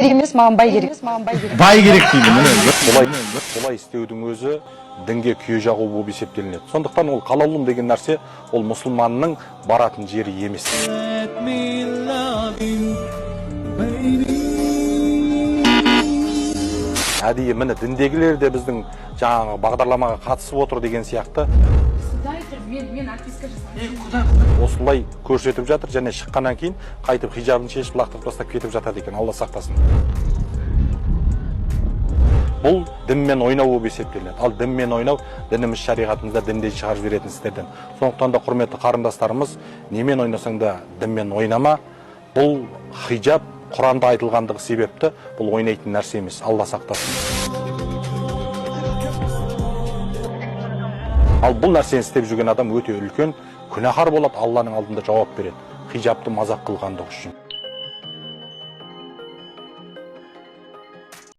Емес, маған бай керек. Бай керек дейді міне. Солай істеудің өзі дінге күйе жағу болып есептелінеді. Сондықтан ол халалун деген нәрсе ол мұсылманның баратын жері емес. Әдейі міне діндегілер де біздің жаңағы бағдарламаға қатысып отыр деген сияқты. Мен отписка жасадым. Осылай көрсетіп жатыр, және шыққаннан кейін қайтып хижабын шешіп лақтырып тастап кетіп жатады екен, Алла сақтасын. Бұл дінмен ойнау болып есептелінеді. Ал дінмен ойнау дініміз шариғатымызда дінде шығарып жіберетін істерден. Сондықтан да құрметті қарындастарымыз, немен ойнасаң да дінмен ойнама. Бұл хижаб Құранда айтылғандығы себепті бұл ойнайтын нәрсе емес. Алла сақтасын. Ал бұл нәрсені істеп жүрген адам өте үлкен күнәһар болады, Алланың алдында жауап береді. Хижабты мазақ қылғандығы үшін.